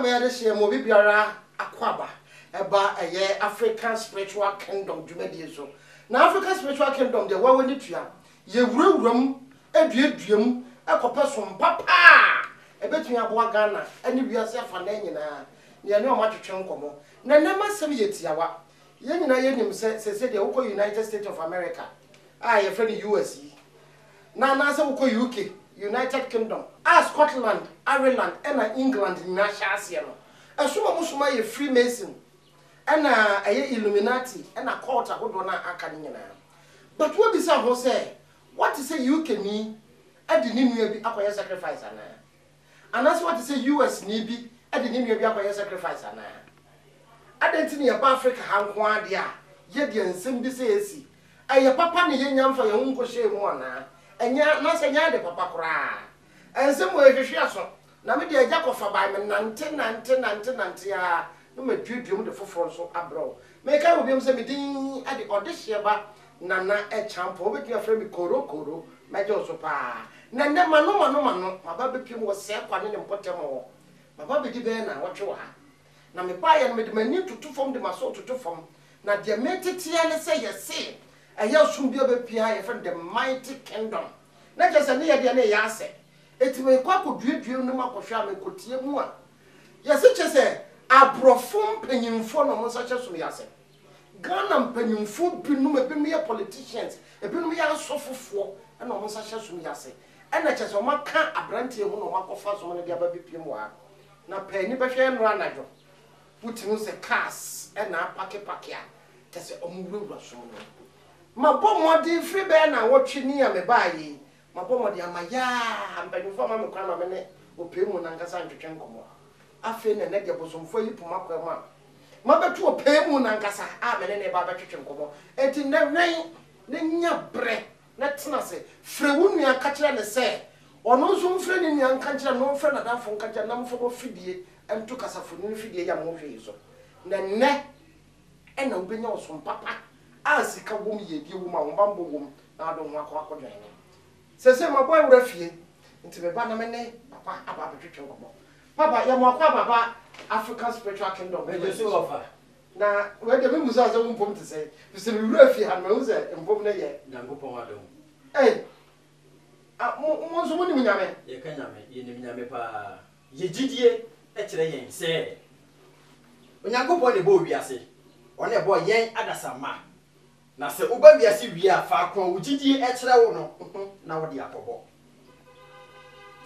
be de share mo bibiara akwaba eba eye African Spiritual Kingdom dwumadi so na African Spiritual Kingdom de wa wani tua ye wurawuram eduaduam ekopesom papa ebetumi aboa Ghana ani wiase afa na nyina ne ne o matwetwe nkomo na namasem yetiawa ye nyina ye nim se de woko United States of America ye friend US na se woko UK United Kingdom Scotland Ireland and England na shaase no esuma musuma ye Freemason and Illuminati and a court ahodo na aka nyina but what be say ho say what is say UK ni ade ni nua bi akoye sacrifice and that's what is say US ni bi ade ni nua bi akoye sacrifice ana adenti ni ba Africa hanko ade a ye de nsem bi say esi aye papa ne ye nyamfa ye hunko hye mu ana enya na se nya de papa kora ensem wo ehwehwe aso na me de agya kofa ba me nante ya no me duduum de foforo so abro me ka obiam se me din ade odehye ba nana e champo obetumi afre mi koro mejo so pa na ne mano baba bepiem wo se kwane ne mpotem wo baba be di be na wotwe wa na me pa ye no me de mani tutu fom de maso tutu fom na de metetia ne se yese eya sum bi obepia ye friend the mighty kingdom na just ne ye de ne ya ase etime kwa ko duedue no makohwa me kotie mu a yese chese abrofom panyimfo no mo sache so yase Ghana panyimfo binum ebinum ye politicians ebinum ye asofofo na mo sache so yase ena chese o maka abrante hu no makofa so no de aba bipiem wa na pani behwe no anajo putinu se cars ena pake a chese o mu wura so no mabo modi free be na wotwe ni ya me baayi mabo modi amaya mpanyimfo ma me kwa ma me ne opemu na nkasa ntwetwe nkomo afi na ne de bosomfo yi poma kwa ma mabetu opemu na nkasa a me ne ba betwetwe nkomo enti ne nya bre na tena se frɛ wunu ya ka kire ne se ono nso mfrɛ ni nya nka kire no mfrɛ na dafo nka kire na mfo fidie entu kasafo ni fidie ya mo hwe so na ne ena obenya osom papa asika wom ye bi wom a wombambo wom na do ho akwadwan ni sese maboy wura fie nti be ba na me ne papa aba betwetwe nkomo papa ya mo akwa baba African Spiritual Kingdom me just offer na we de me musa za wompom te say se me wura fie han me wo ze mpom na ye Nyankopon adom mo so mo ni nyame ye ka nyame ye ni nyame pa ye gidie e kire yen se Onyankopon ne bo wiase one bo yen adasama na se uba wiase wi a fa akon wo gidie e kire wo no na wo de akobo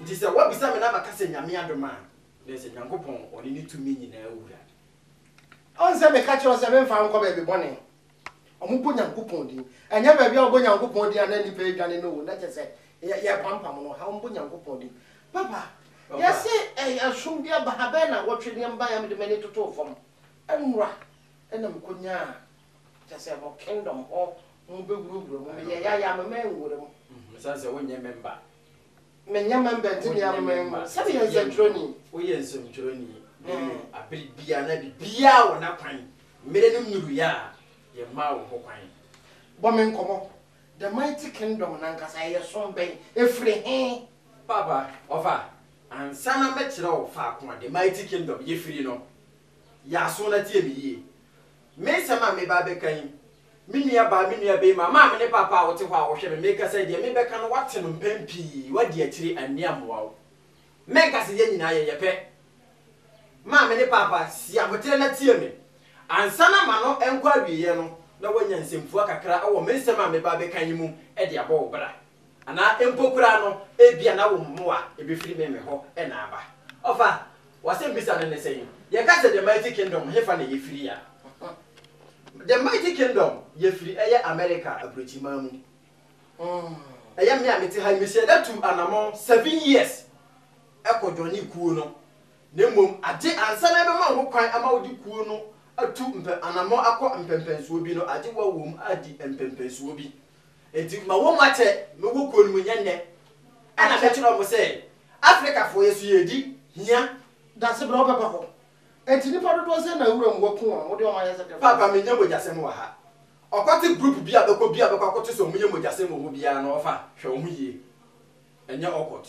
nti se wa bisa me na maka se nyame adoma de se Nyankopon oni ni tumi nyina awura on se me ka kire se me fa nko ba bi bone omubo Nyankopon din enya ba bia obo Nyankopon din ana ni pe dwane no na che se ya pampam no ha obo Nyankopon din papa yes asum bia ba ha be na wotwe ne mba ya me de mani toto fom enura ena mkonya che se mo kingdom ho mo be guruguru mo me ya me menwure mo sanse wonye member menya member ntimi ya member sabi ya zentroni wo ye nsomtroni abiri bia na bia wona kwan mere no nuru ya ye ma wo kwan bo me nkomo the mighty kingdom na nkasa ye somben efre he papa ofa ansana me kire wo fa akon the mighty kingdom ye firi no ya so na tie me yie me sama me ba be kan minia be mama me ne papa wo te ho a wo hwe me ka say de me be kan wate no mpampi wadi akiri aniamwa wo me ka say ye nyina ye yepe mama me ne papa si abotere na tie me ansana ma no enko awiye no na wanya nsemfu akakra wo me sama me ba be kan yimu e de abo wo bra ana empokura no e bia na wo mmoa e be firi me ho e na aba ofa wase mbisa ne say ye ka say the mighty kingdom hefa na ye firi ya the mighty kingdom ye free America abrochima mu me amete ha me say that to anamon 7 years ekodoni kuo no nemmom ade ansa na be ma ho kwan ama odi kuo no atu anamon akọ mpempensuo bi no ade wa wom adi mpempensuo bi enti ma wo mate me wo kuo no nyenne ana be kiro mo say Africa fo yesu yedi hia da se bra papa ko enti ni pa do se na wura mu waku a wo de o ma yesa papa me nya mojasem wa ha okwati group bi abekọ akoto so munye mojasem wo bia na ofa hwe wo yie enya okot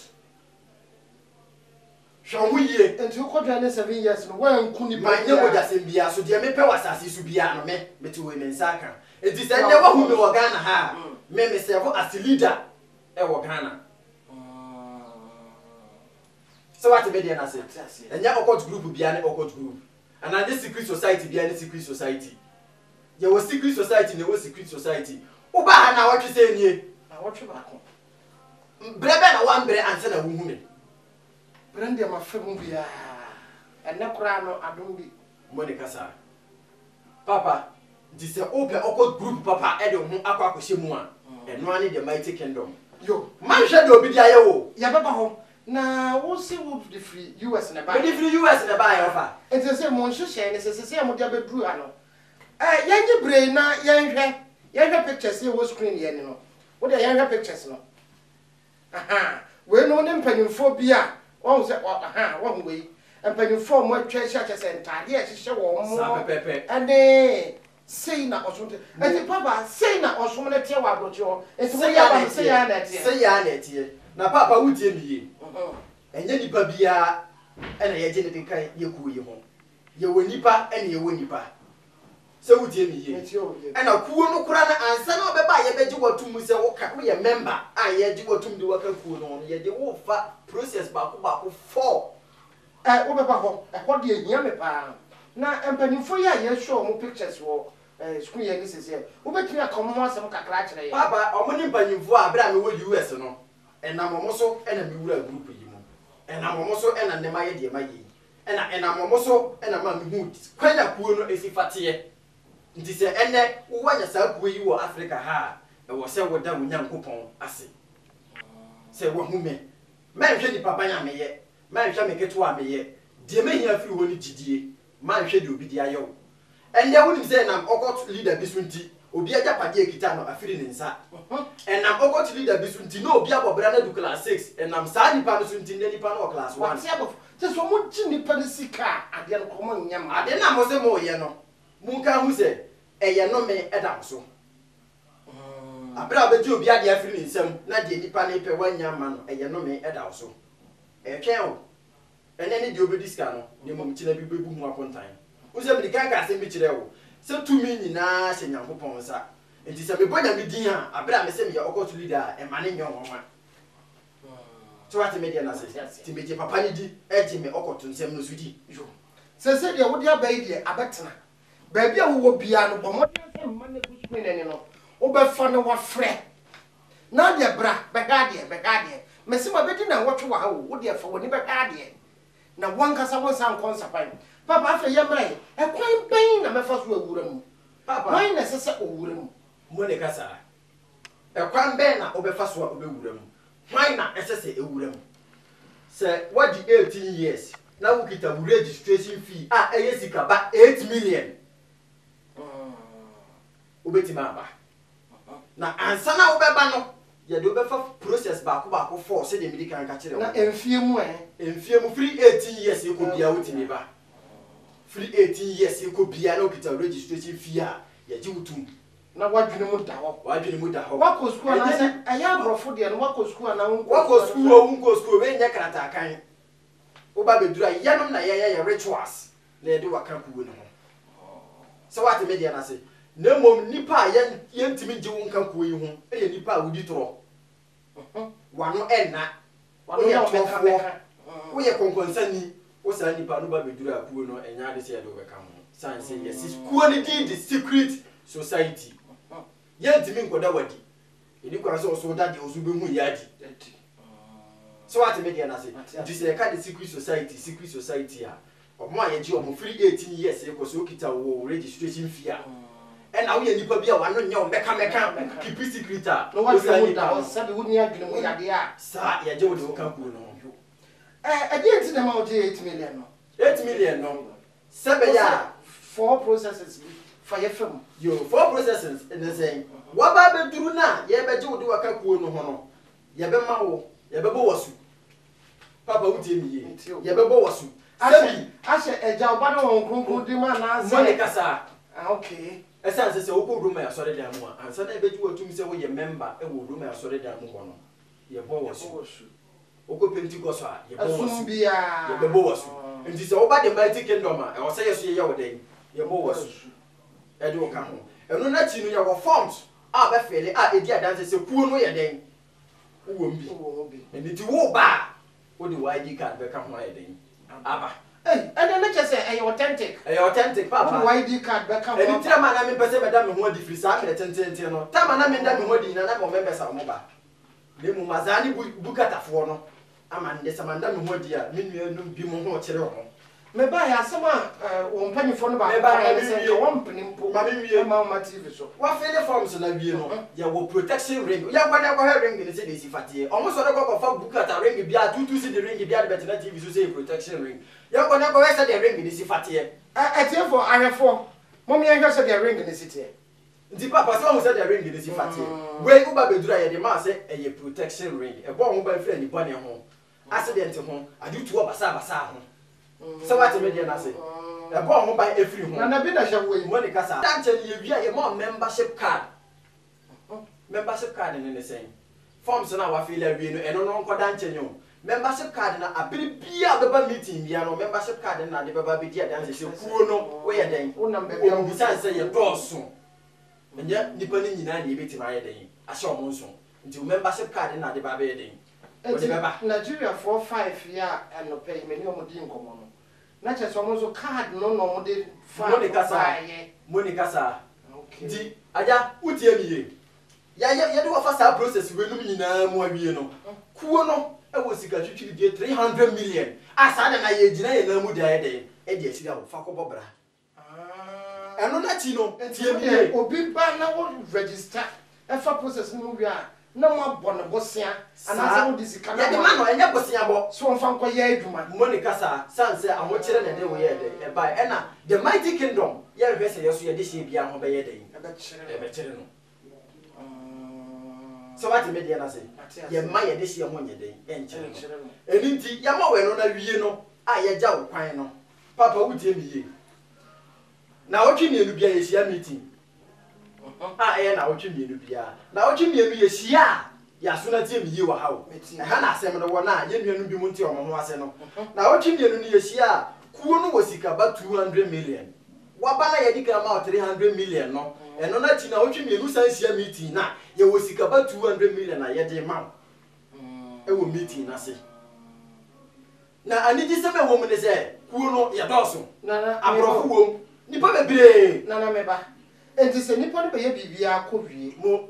hwe ye enti ko dwa ne 7 years no wan ku ni ma nye wo ja sem bia so de me pe wasase su bia no me ti we me nsaka enti se ne wa hu me wo Ghana ha me serve as leader e wo Ghana so what be there na say enya occult group bia ne occult group and na this secret society bia ne secret society ye wo secret society ne wo secret society wo ba ha na wo twe se nie na wo twe ba ko brebe na wa mbre anse na wo hu me brande ma femu bia enne kura no adom bi Monica sa papa dise open occult group papa e de ho akwa akohye mu a eno ane the mighty kingdom yo man hwe de obi dia ye wo ya baba ho na wo se wo the free US na ba the free US na ba ye ofa enti se mo nhwehye ne se mo dia bedru ha no yenye brain na yenhwe pictures ye wo screen ye ni no wo de yenhwe pictures no aha we no ne mpanyimfo bi a won se aha won we mpanyimfo mo atwa hia kyese ntade a hyehyɛ wo mo sa pepepe ane sei na osumte enti papa sei na osum ne tie wa abrochi ho enti wo ya ba sei ya na tie sei ya na tie na papa wutie mi ye enye nipa bia ena ye gye ne de kan ye ku ye ho ye wo nipa ena ye wo nipa se wutie mi ye ena kuo no kura na ansa na obeba ye beji watum se wo ka wo ye member a ye gye watum de waka kuo no ye de wo fa process ba ko 4 wo beba ho ho de ehia me pa na empanimfo ya ye show mo pictures wo school ye ni sese wo betumi akomo ho asem kakra kire ye papa omo ni empanimfo a bra me wo US no ena momo so ena me wura group yi mo ena momo so ena ne ma ye de ma yi ena momo so ena ma me hu kwanya kuo no esifate nti se ene wo wanya sa kuo yi wo Africa ha e wo se wo da wo Nyankopon ase se wo hu me hwe ni papa nya me ye hwe me keto a me ye de me hia firi wo ni gidie hwe de obi dia ye wo ende wo ni se na okot leader bi sunti obi aja pade ekita no afiri ne nsa enam okot leader bi sunti no obi abobra na du class 6 enam sa nipa no sunti ne nipa no class 1 se so mo gi nipa ne sika ade no komo nyam ade na mo se mo ye no munka hu se eye no me eda so abra beji obi ade afiri ne nsam na de nipa ne pe wanya ma no eye no me eda so twen o ene ne de obi diska no ne mo mti na bi bebu hu akontan wo se me kan ka se me kire wo se tumi nyina hye Nyankopon nsa enti se me bonya me din a abra me se me ye occult leader e ma ne nyon wonwa so what me dia na se ti me je papa ni di e je me occult nsem no sudi yo se de wo dia bai de abetena ba bia wo bia no bomo se ma ne ku screen ne no wo be fa ne wa frɛ na de bra be ga de me se ma bedi na wotwe wa ha wo de fa wo ni be ga de na wankasa won san konsapan papa afa yemre e kwan ben na mefa so awura mu papa why na sese owura mu mo ne kasa e kwan ben na obefa so obewura mu why na sese ewura mu se what the 18 years na wo kita wo registration fee sika ba 8 million obeti ma na ansa na obeba no ye de obefa process ba ko 4 se de medical ka kire na enfie mu free 18 years e ko bia wotimi ba free 18 years e ko bia na okita registration fee ye ji wutum na wadwene mu da ho wako school na se aya brofo de no wako school na wako school we nya krata kan wo ba bedura yanom na ye rituals na ye de waka kuwo no ho so what me dia na se na mom nipa ye ntimi nje wo nka kuwo yi ho e ye nipa wudi toro wano enna wano ye tofo wo ye konkonsani wo sa nipa no ba bedura kuwo no enya de se ye do beka ho san se yes kuwo ni the secret society ye ntimi nkoda wadi eni kwa so so da de osu be hu yadi so what me dia na say this e ka the secret society a omo aye ji omo free 18 years e ko so kita wo registration fee e na wo ye nipa bia wa no nya o meka keep secret a no wa say da sabe wo ni adwene mu yade a sa ye je wo de wo kan ku no e dey enti na ma o dey 8 million no 8 million no sabe ya 4 processes for your film yo 4 processes in the same wa ba be duru na ye be je wo de wo kan ku no ho no ye be ma wo ye be bo wasu papa wutie mi ye ye be bo wasu ashe eja oba na won kronkron di ma na mo ne kasa okay esa se wo ko roma ya sore dan mu a ansa na be ju watum se wo ye member e wo roma ya sore dan mu ho no ye bo wasu oko Pentecost a ye bebo wasu nti se oba the mighty kingdom a e wo say yeso ye wo den ye bo wasu e de o ka ho eno na chi no ye wo forms a be fele a edi adanse se kuo no ye den wo mbi nti wo ba wo de ID card be ka ho ye den aba and then let's say authentic. Authentic, Papa. ID card back up. And tell my name, Madame Modi Frisa, no. Tell my name, Madame Modi, and I'm members of Moba. The Mumazani Bukata for I'm and the Samanda Modia, Minion Bimo Chero. Maybe I have some one penny phone about one penny, Mamma TV. What failure forms in a view? You will protection ring. You have never ring in the city, Fati. Almost on a cup of Bukata ring, be a 2 see the ring, be a better TV to say protection ring. You're going to go rest the ring in the city. I tell for I have 4. Mommy, I have said the ring in the city. The papa someone said the ring in the city. Where you baby dry, the man said a protection ring, a bomb by friend, bunny home. Accident home, I do to a basa. So what a median I say. A bomb by every home. And I've been a shop with Monica. Don't tell you, a more membership card. Membership card in the same. Forms now I feel every and no one. Membership card na abiri bia beba meeting bia no membership card na de beba bi dia dance se kuo no we ye den o bi san se ye doso enye nipa ni nyina na ebeti ma ye den ahye o monso nti membership card na de baba ye den o de beba Nigeria 45 ya no pay me ni o mo di nkomo no na che so monso card no no mo de Monica sa okay di aja utie mi ye ya de wo fa sa process we no nyina mo awie no kuo no e wo sika twitwi die 300 million asa na ye gina ye na mu da ye e de asida wo fa ko bobra eno na ti no tie mi ye obi ba na wo register e fa process no wi a na mo abọ ne bosia ana se wo disika na ye de ma no enye bosia bo so on fa nko ye adwuma Monica sa sanse aho kire na de wo ye de e ba e na the mighty kingdom ye rehwe se yeso ye de hye bia ho be ye de e be kire no so what me dey na say ye ma ye de hye ho nye de enche eni nti ye ma we no na wie no a ye ja wo kwan no papa wutie mi ye na wotwe mienu bia ye hia meeting ye na wotwe mienu bia na wotwe mienu ye hia ya so na tie mi ye wa hawo ha na asem no wo na ye mienu bi mu nti omo ho ase no na wotwe mienu ni ye hia kuo no wo sika ba 200 million waba na ye di kama 300 million no eno na ti na wotwe mienu san hia meeting na ye wo sika ba 200 million na ye de ma e wo meeting na se na aniji se me wo mu ne se kuo no ye doso na abrofo wo nipa bebre na meba enti se nipa no be ye bibia akọwie mo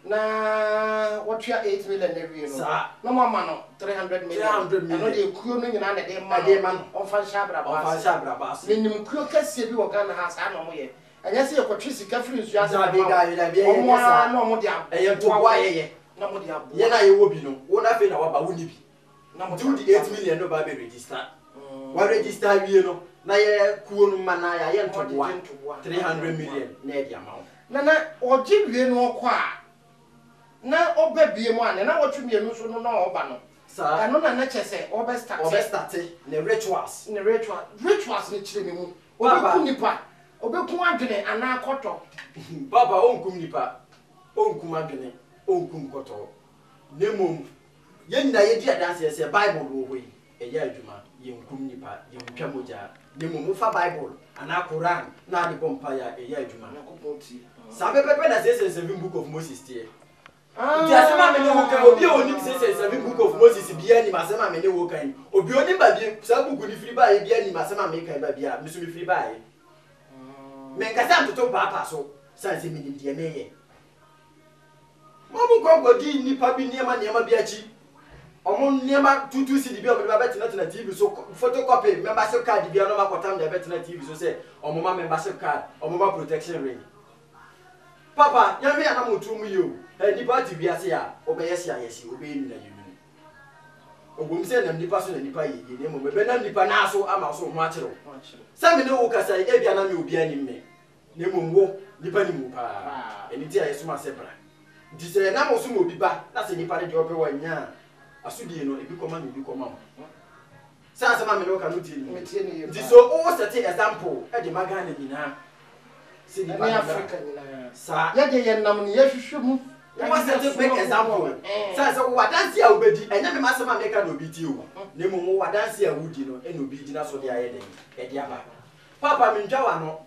na wotwa 8 million na wie no na mo ama no 300 million eno de kuo no nyina na de ma no onfa shabra bas minim kuo kasie bi wo Ghana ha sa na mo ye anya se yekotwe sika free nsu asa na be ga ye da be ye sa na mo de eye to wa ye na mo de abo ye na ye wo bi no wo na fe na wa ba wo ni bi na mo do the 8 million no ba be register wa register wie no na ye kuo no ma na ya ye ntoboa 300 million na e di amount na oji wie no okọ a na oba bie mu ane na wotwe mienu so no na oba no sa eno na chese oba start ne rituals ni chire mi mu obeku nipa obeku adwene ana akoto baba onkum nipa onkum adwene onkum koto nemom ye nyina ye di adanse se bible wo hoyi eya adwuma ye nkum nipa ye ntwa moja nemom fa bible ana quran na de bompa ya eya adwuma na kopoti sabe pepe na say 7 book of Moses tie Nti asema me ne wo kan obi oni say 7 book of Moses bia ni masema me ne wo kan obi oni ba bi sa book ni free ba ye bia ni masema me kan ba bia me so me free ba ye me nkasa mtoto papa so sanse me nim de me ye mamu gongo di nipa bi niema bi achi omo niema tutu si di bi obi ba betina na TV so photocopy membership card bia no makotam de betina TV so say omo ma membership card omo ma protection ring papa ya me ana mutu mu yo nipa ti bi ase ya obeyesi ayesi obeyi na yenu ogum se na nipa so na nipa yi ne mo be na nipa na so ama so ho akere sa me ne wo kasa e bia na me obi ani me ne mo wo nipa ni mu pa eni ti ayesu ma se bra nti se na mo so mo obi ba na se nipa de de ope wa nya asudie no ebi koma me bi koma mo sa se ma me no ka no tie ni nti so o set example e de magana nyina se nipa Africa nyina sa ye de ye nam ne ye hwehwe mu was a big example. Says what dance ya obedi enya me masema make no bi ti o. Na mo what dance ya wudi no e no bi gina so de ayede e de aba. Papa me ntwa wa no.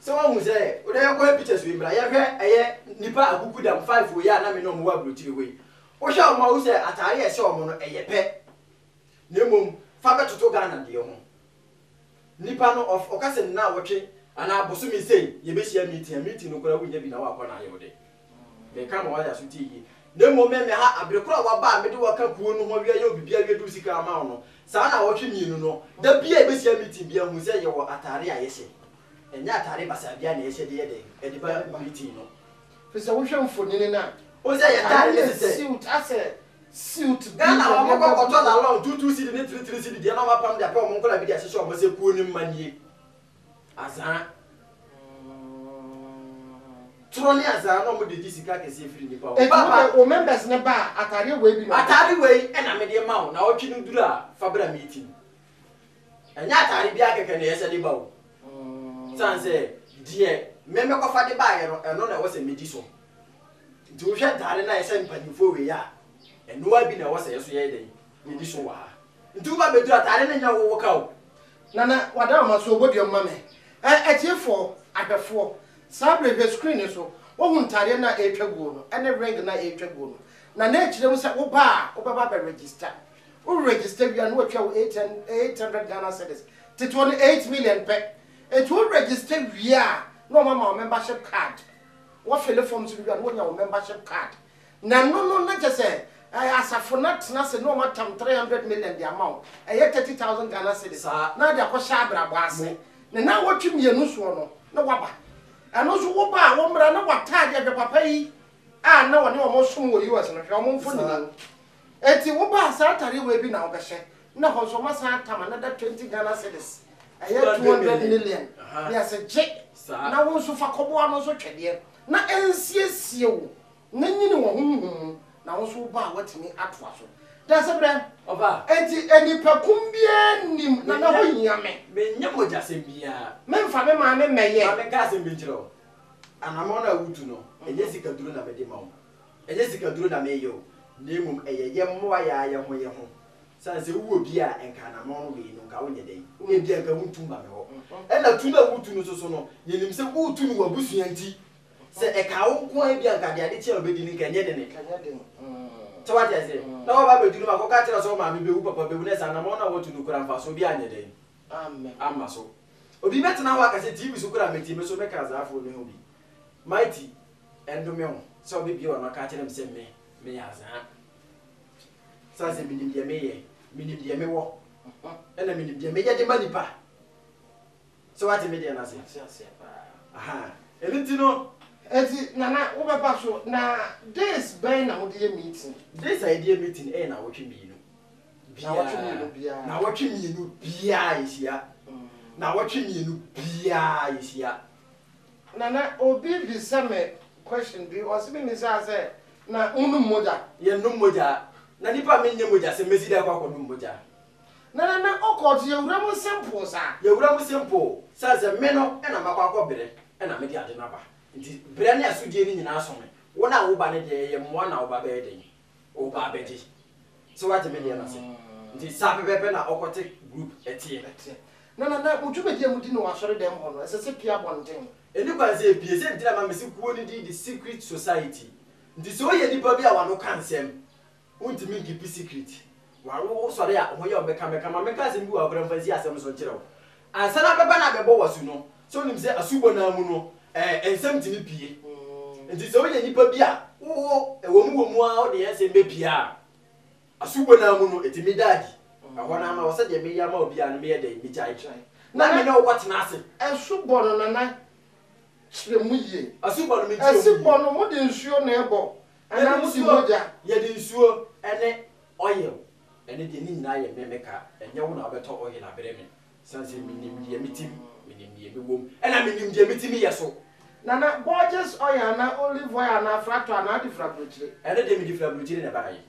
So won say we dey go pictures we bra ye hwe eye nipa akuku dam 5 o ya na me no mo wa broti we. Wo hwe o ma wo say atare ye hye o mo no eye pe. Na mom fa betoto Ghana de ho. Nipa no of okase na wotwe ana boso mi say ye be share meeting no kora wunya bi na wa akọ na ye de. Me ka mo wa ya so ti yi. Na mom me ha abrekora wa ba me de wa ka kuo no ho wi aye obibia wi du sika ama no. Sa na wotwe mienu no da bia e be share meeting bia hu say ye wo atare a ye hye. Enya atare basa bia na ye hye de ye de. E di ba meeting no. Fi se wo hwe mfonini na. O say ye tare ne se suit ase suit Ghana wa mo ko to na long 22 cedi ne 33 cedi de na wa pam de pa mo ko la bi de hye o mo se kuo ni manie. Azan Troni azan no mo de disika kese free ni pa o papa o members ne ba atare we bi no atare we e na me de ma o na o twi no duru a fabra meeting enya atare bi akeke na yese de ba o sanse die me ko fa de ba ye no eno na wo se medi so nti wo hwe atare na yese mpanifo we ya eno wa bi na wo se yeso ye den medi so wa nti wo ba be duru atare na nya wo ka o nana wada ma so obodi o ma me etiefo abefo sabre screen so wo huntare na etwaguo no ene ring na etwaguo no na na ekirem se wo ba be register wo register bia no atwa 800 Ghana cedis to 28 million pe et wo register bia no mama membership card wo fill form so bia no nya membership card na no na jese asafo na tena se no matam 300 million the amount 30,000 Ghana cedis na dia ko sha brabo ase na wotwe mienu so no na waba ano so wo ba wo mra na watade de papa yi na wone wo som wo US no hwe wo mfo ni eti wo ba sa tare we bi na wo behye na ho so masa tama na da 20 Ghana cedis 200 million ya se je na wo so fa kobo ano so twede na ensiesie wo na nyini wo honhom na wo so ba watimi atwa so da se bre oba enti enipa kumbia nim na ho nyame me nyamo jase bia me mfa me ma me meye ma me ka se mbinchiro anamo na wutu no enye sika duro na bede ma wo enye sika duro na me yo nemum eye mmoa ya ye ho sanse wo bia enka na mo no we no ka wo nyedei wo bia enka wutu ba me ho e na tu na wutu no so no yenim se wutu no wabusua nti se e ka wo ko e bia enka de ade che obedi ni ka nye de ne so what is it na wo ba be duru ma ko ka tira so ma me be wu papa be wu ne sa na mo na wo tu no kura mfa so bia nyedei amen amma so obi betena ho akase TV so kura meti me so me ka zaafo ne obi mighty endome ho so obi bi wa ka tira me se me ya za sa se minim dia me wo ena minim dia me ye de manipa so what me dia na se aha elitino eti nana wo be pa so na this ben na wo de meeting this idea meeting na wo twi mienu na wo twi mienu bia yisia na wo twi mienu bia yisia nana obi bi same question bi o se me say na unu moja ye no moja na nipa menye moja se mesi da kwa kodu moja na okoti ye wura mo simple sa ye wura mo simple sa se me no na makwa akobere na me di ade na ba nti bere na asudie ni nyina asome wo na wo ba ne de ye mo na wo ba be de wo ba be di so what me dey na se nti sa pepe na okote group etie na mutube die mudi no wasore dem ho no esese pia bonten eni kwa se pie se ntira ma mesi kuo ni di the secret society nti so ye nipa bi a wano kansem untimi ngipi secret waro sore a ho ye obeka ma meka se bi wa kora mfansi asem so nkirewo ansa na beba na bebo wasu no so nim se asubo na mu no ensem tini pie nti so ye nipa bi a wo ewomu a o de ensem be pie a asubo na mu no etimi dadi aho na ma wo se de me ya ma obi a no me ye de mi jai na me na wo tena ase asubo no nana chire mu ye asubo no me ti asubo no mo de nsuo na ebo ana mu di moja ye de nsuo ene oil ene de ni nyina ye memeka enye wo na obeto oil na bere me sanse minim de mitim minim de wom ena minim de mitim ye so nana gorgeous oil na olive oil na fractal na di frabrochire ene de mi di frabrochire na ba yi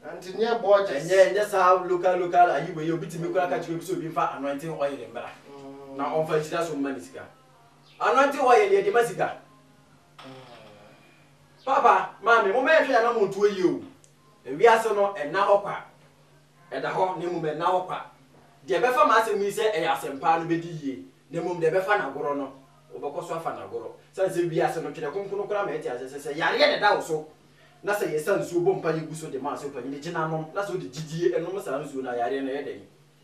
anti nye gorgeous enye sa local ayiwe ye obitimi kura ka chiro bi so bi fa anointing oil mbara na on fa chira so manisika anointing oil ye de masika Papa, mammy, mo me hwe na mo to yi o. Ewi ase no enna ho kwa. Eda ho ne mu me na ho kwa. De be fa ma ase mu se e asempa no bedi yie. Ne mu de be fa na goro no. Obekoso afa na goro. San se wi ase no twede konkono kra ma eti ase se yare ye de da wo so. Na se ye san su bo mpa yigu so de ma se panyi gina no. Na so de gidie enom sa no su na yare no ye de.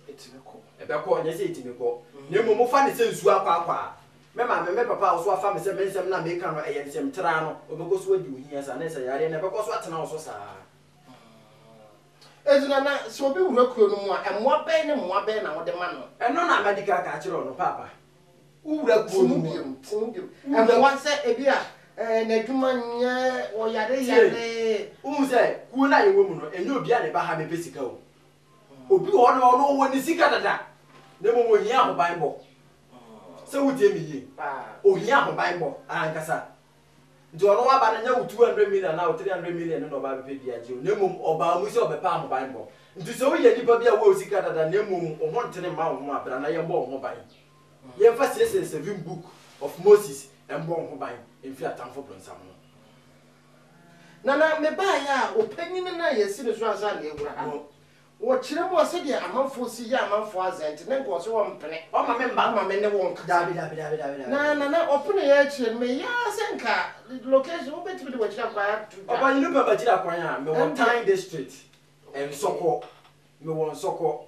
Etimeko. Ebe ko nya se etimeko. Ne mu mo fa ne se nsu akwa akwa. Me ma me papa wo so afa me se mensem na me kan no e ensem tra no. Obekoso adi ohia sa na se yare na obekoso atena wo so sa. Ezuna na so obi wura kuo no mu a emmoa bɛn ne mmoa bɛn na wode ma no. Eno na medical ka kire no papa. Wura kuo no mu. Emmoa se ebi a na adwuma nye wo yare. Se kuo na ye wo mu no enye obi a ne ba ha me pesika o. Obi wo no wo ni sika dada. Ne mo hia ho ban bo. Se wutie mi yi. Ohia ho ban bo ankasa. Nti ono wa ba na nya 200 million na 300 million no ba be bia je ne mum oba mu se obepa ho ban bo nti se wo ye nipa bia wo sika dada ne mum o ho ntene ma wo abra na ye mbo ho ban ye fa 7 book of Moses embo ho ban emfi atamfo plonsam no na me ba ya opanyin na ye si ne so asa na ewura ha wo kire mo se de amanfo si ya amanfo azent ne nko so wo mpene o ma me mba ma me ne wo nka dabi na opune ye kire me ya senka location wo betimi de wo kire kwa oba yinu pa bajira kwan a me won time district en soko me won soko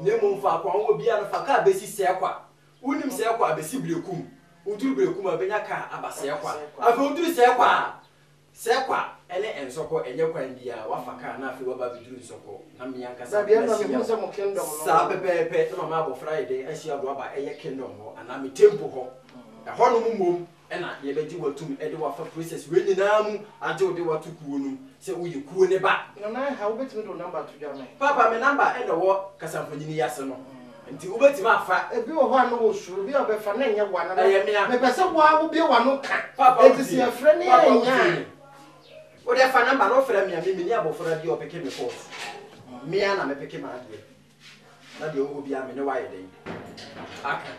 ne mo mfa kwan wo bia no fa ka besi se kwa unim se kwa besi blekum uduru blekum abenya ka abase kwa afa uduru se kwa ene ensoko enye kwan bia wafa ka na afi waba biduru nsoko na me yankasa bia na me se mo kingdom no sa pepepe na mama bo Friday asia do aba eye kingdom ho ana me temple ho ho no mum ena ye beji watum e de wafa process we nyina mu ante o de watu kuo nu se uye kuo ne ba na ha wo betimi do number to jama papa me number e de wo kasamfanyini yase no nti wo betimi afa ebi wo ho anu wo suru bi obefa na enye wa na me pese wo wo bi wa no ka papa enti se afre ne enya o de fa number no fra me ni abofra bi opeke me course me na me peke ma ade na de wo bi a me ne wa ye den aka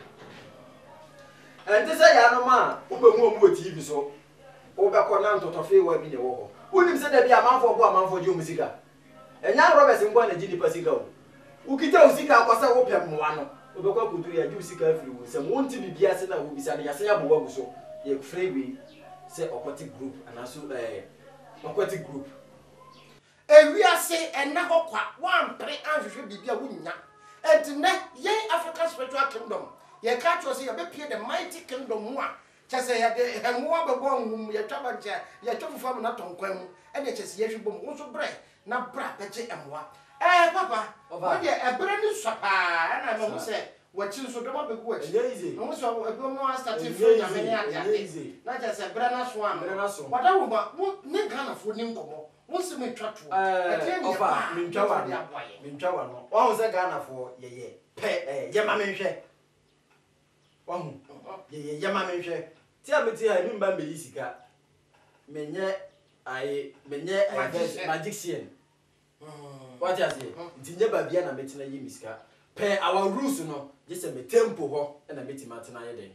ente se ya no ma wo be hu omu TV so wo be ko na ntotofe wa bi ne wo ho wonim se da bi amanfo bo amanfo je omusika enya Robert ngwa na ji ni pasika wo ukita usika akwasa wo pem mo ano wo be ko kudu ya ji usika afiri wo se mo nti bibia se na wo bisa na ya se ya bo wa guso ye free se aquatic group anaso aquatic group ewiase enna hokwa wampre anhwehwe bibia wunya entine ye African Spiritual Kingdom ye ka cho se ye be pie the mighty kingdom mu a chese ye de henwo bebo nwum ye twaba nche ye twofufa mu na tonkwan mu e de chese ye hwebom wo so bre na bra beje emwa papa wo de ebre ni sopa na me ho se wachi so do ma begu wachi no so ebi mo start free na me ne ade na chese bre na so am wada wo ba wo ne Ghana fo ni nkomo wo se me twatu ofa me ntwa wa no wo se Ghana fo ye pe ye ma me hwe wahu ye ma me hwe ti a meti ha ni mba me yisika menye magician what you say ntinye ba bia na metina yi misika pe our rules no just me tempo ho na metima tena ye den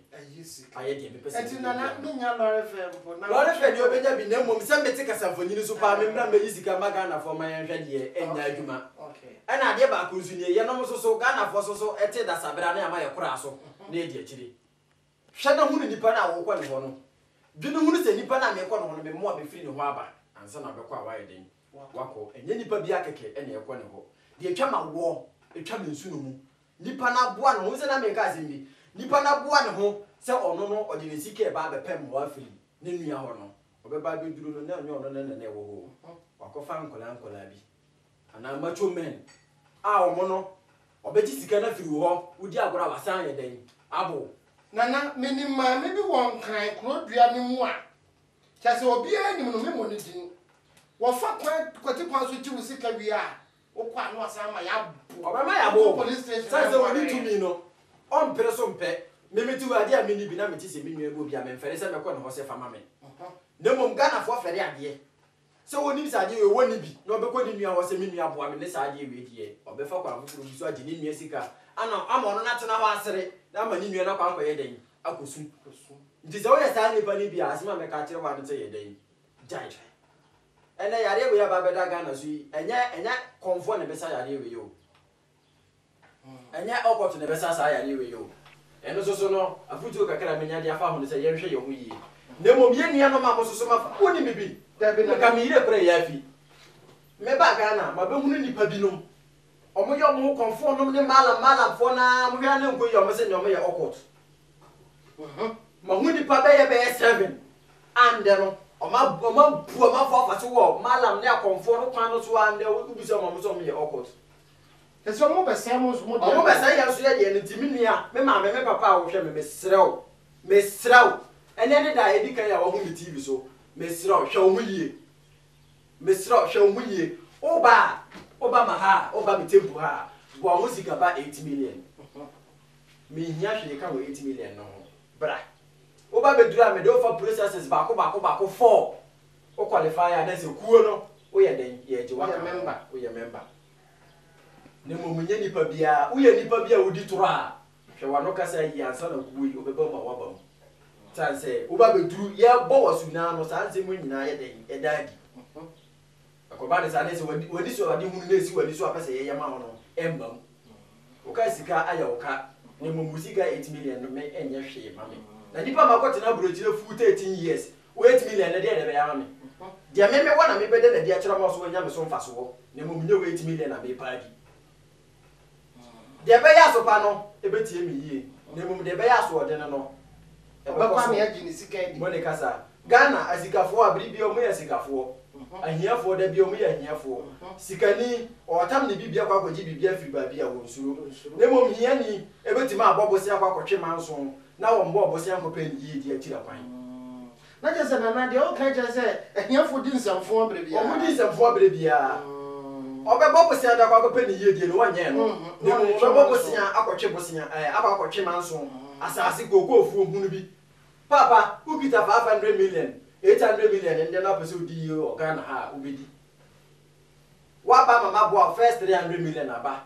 aye de me pese enti na menya lore fem na lore fem yo benya bi na mom se meti kasamfonyini so pa me mra me yisika maga na fo man hwe de enya adwuma okay na de ba kunsu ne ye no mo so Ghana fo so ete da sabra na amaye kora so na e di akiri hwe na hunu nipa na wo kwa ne ho no dwene hunu se nipa na me kwa no ho no me mo abefiri ne ho aba ansa na be kwa awaye den wako enye nipa bi akeke ene ekwo ne ho de etwa ma wo etwa me nsu no mu nipa na boa no ho se na me ka asembi nipa na boa ne ho se ono no ode ne sike ba be pem mo afiri ne nua ho no obeba be duru no na onye ono na wo ho wakofa nkola bi ana macho men a omo no obeji sika na firi ho udi agora wasan ye den abo nana menima me bi won kan kro dua ne mu a chase obi anim no memo ne din wo fa kwati kwan so jiwu sika wi a wo kwa no asan ma ya bo obama ya bo police station chase woni tumi no on pere so mpe memeti wade a meni bi na meti se menu ebo bi a memfere se mekọ ne ho se fama me nemom Ghana fo fere ade se woni sade we woni bi na obekọ ni nua ho se menu aboa me ne sade we die obefa kwa mfuru bi so ade ni nua sika ana ama ono na tena ho asere na ma ni nua na kwa akọ ye den akosu nti se wo ye sa nipa ni bi asema me ka kire wa no se ye den judge ene yare we aba beda Ghana so yi enya konfo ne besa yare we yo enya okot ne besa sa yare we yo eno so no afutu kakra menya dia fa ho ne se ye hwe ye ho yi ne mom ye nua no ma mo so ma woni bibi da bi na ka mi ire pre ya fi me ba Ghana ma be hunu nipa binom omo yo mo konfo no ne malam fo na mo hwa ne nko yo mo se ne omo ye okot ma hunu nipa be ye 7 and no oma bu oma fo fa so wo malam ne akonfo no kwan no so ande ubi se mo so mo ye okot eso mo be se mo so mo mo be se ya so ye de ntimi nua me ma me papa wo hwe me srew ene ne da edi kan ya wo hu mi TV so me srew hwe wo yie me srew hwe wo yie oba ma ha oba mi tempo ha wo ho sika ba 8 million me hia hwe ka wo 8 million no bra oba bedura me do for processes ba ko 4 o qualifier na se kuo no o ye den ye je wa member o ye member ne mo munye nipa bia o ye nipa bia odi toro a hwe wa no kasa yi ansa na kuo yi obeba ma wa ba mu san se oba beduru ye bo wasu na no san se mo nyina ye den e daadi akoba ne san se wadi so wadi hunu na esi wadi so apese ye ma no embam o ka sika aya o ka ne mo musika 8 million no me enye hwe ma me na nipa makoti na brochire fu 13 years 8 million na dia be ya me dia me wana me bede na dia kira mo so nya me so mfaso wo na mo munye 8 million na me paadi dia be ya so pa no e betie me yie na mo de be ya so ode no e ba kwa me agini sika edi mo ne kasa Ghana asikafo abiribi o mo ya sikafo ahiafo da bi o mo ya ahiafo sikani o tam ne bibia kwa kwaji bibia firi ba bia wo nsuro na mo hia ni e betima abobosi akwa kwotwe manso na wo mbo obosi ankopen yi di akira kwan na je se na de o ka je se ehiafo di nsamfo abrebia o mo di nsamfo abrebia o be bobosi ada kwa kopen yi di no wanye no ne mo bobosi akotwe bosi akotwe manso asasi kokofu hunu bi papa who get 500 million 800 million and then up so di o Ghana ha ubedi wa ba mama bo first 300 million aba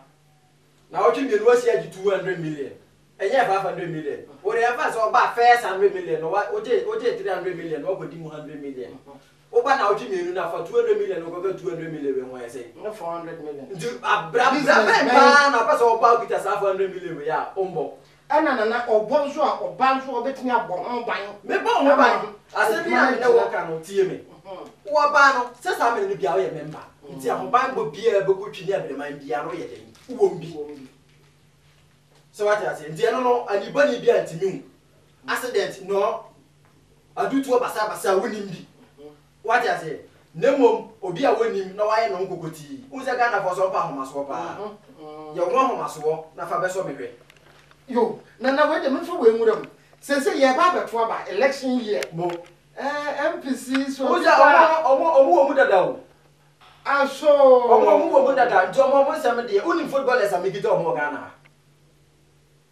na o twi no asi agi 200 million enye 500 million o re afa so ba first 100 million o je 300 million o go di 100 million o ba na o twi no na fa 200 million o go ga 200 million we won say no 400 million ndu abra ba na pa so ba kita 500 million ya ombo ana na obonso a obanso obetini abon ban me bon ho ban asebi na me wo ka no tie me wo ba no sesa me no bia wo ye member nti ho ban bo bia be ko twini abreman bia no ye den wo mbi so what you say nti no anibani bia ntimi hu accident no adutu basa wonim bi what you say nemom obi a wonim na waye no nkokoti uze Ghana for so pa homaso pa ye wo homaso na fa be so mehwe yo na we de mfo we nwuram se ye ba beto aba election year mo MPC so uze omo dada o aso omo dada jomo mo sem de uni footballers amigito omo Ghana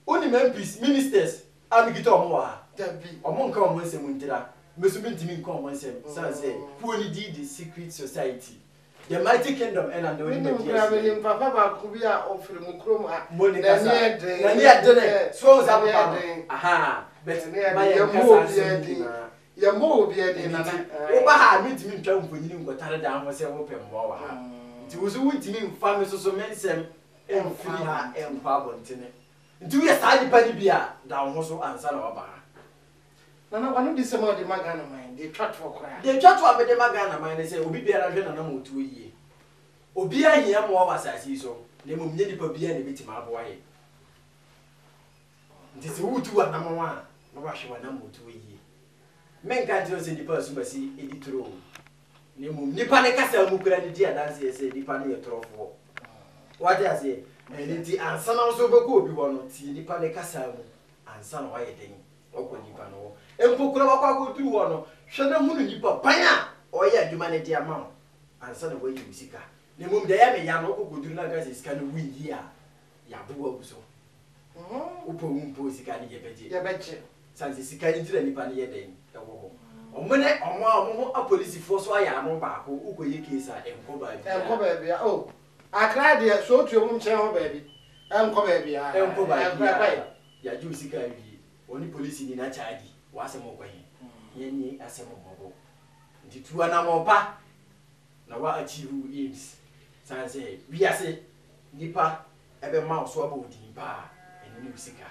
uni MPs ministers amigito omo wa dabi omo nka omo nsem ntira mesumi ntimi nka omo nsem say who only did the secret society the mighty kingdom and the only media papa ba ku bi a ofre mu krom a na ni adene so za papa aha but my ya mo obi edi na o ba ha mi ntimi ntwa mfonyini ngotare da ho se wo pem mo wa ha nti wo so ntimi mfa me so mensem emfiri ha empa bontene nti wo ya sa di pani bia da ho so ansa na wa ba na wanu di se mo di magana man dey chat for cry dey chat for me dey magana man say obi biara hwe na mo tuo yie obi ahia mo wa asasi so na mo mnye nipa bia na betima abo aye nti se wutu wa na mo wa na wa hwe na mo tuo yie men ka tiro se nipa asumasi editro na mo nipa ne kasa mu kura ni dia dance se nipa ne yetrofo what you say nti ansa na so be ko obi wo no ti nipa ne kasa mu ansa na wa ye den okwa nipa no empokura wakwa ko turu wo no hwe na hunu nipa banya oye adwuma ne dia ma ansa na wayi musika ne mum de ya me ya no ko koduru na ga sika no wingi a ya bo abuso upo umpo sika ne ye beje sanse sika ni tira nipa ne ye den e wo ho omene omo a police force wa ya no ba ko ukoye case a enko ba bia oh akra de so tuo mum chen ho ba bi enko ba bia ya ju sika wi oni police ni na charge wa asemo kwa ye ni asemo bobo nti tuwa na mopa na wa achieve aims san say we ase nipa ebe ma so aba odin pa eni ni usika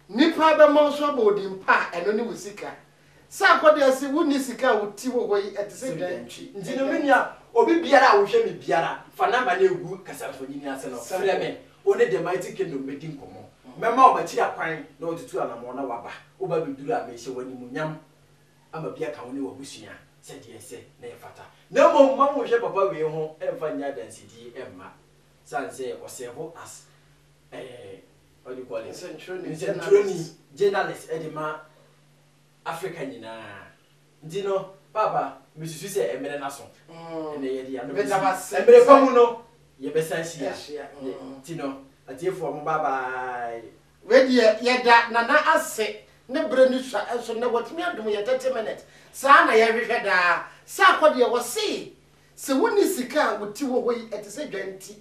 nipa be ma so aba odin pa eno ni usika sa akode ase woni sika woti wo hoyi etese dantwi nti no menia obi biara a wo hwe me biara fa number na egu kasafo nyini ase no frɛ me one the mighty kingdom medin komo mema obachiri akwan na otutu anamo na waba oba beduru a mehye wani munyam ama bia ka woni wabusua se de ese na yefata na mo ma wo hwe papa we ho emfa nya dansidi emma sanse osebo as what do you call it centroni journalist edema Africa nyina ndino papa misusu se emere naso ene yedi ya no emere famu no ye besansia ndino atiefo mo bye bye we de yeda nana ase ne brenu sha enso ne watimi adum ye 30 minutes sa na ye hwehwe da sa akode wo se woni sika woti wo hoyi etese dwanti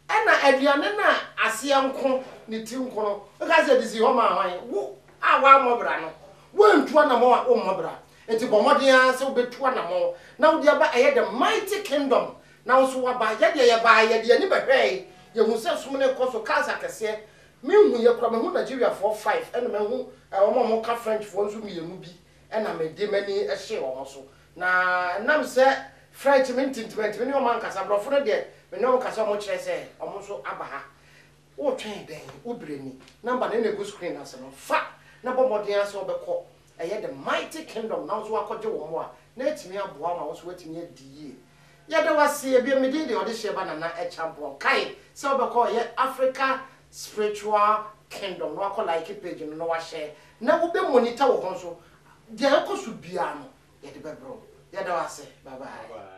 ena aduane na ase yanko ne ti nkono o ka se disi ho ma hwan wo awa mobra no wontua na mo o mobra enti bomodea se obetua na mo na wo dia ba eye the mighty kingdom na wo so wa ba ye de ye ba ye de ni behwe ye hu se sumne koso kansa kese me hu ye kura me hu Nigeria 45 ena me hu omo ka French fo nso mienu bi ena me de mani ehye wo so na nam se French me tintimenti me ni o man kasa brofo no de me no kasa mo kire se omo so aba ha wo twen den wo breni number na egu screen ase no fa na bomodin ase obekọ eye the mighty kingdom na so akọje wo mo a na etimi aboa ma wo so etimi adiye ya de wase bia medin de ode sheba na champion kai se obekọ ye Africa spiritual kingdom no akọ like page no wa share na wo be monitor wo ho so de akọ so bia no ya de bebro ya de wase bye bye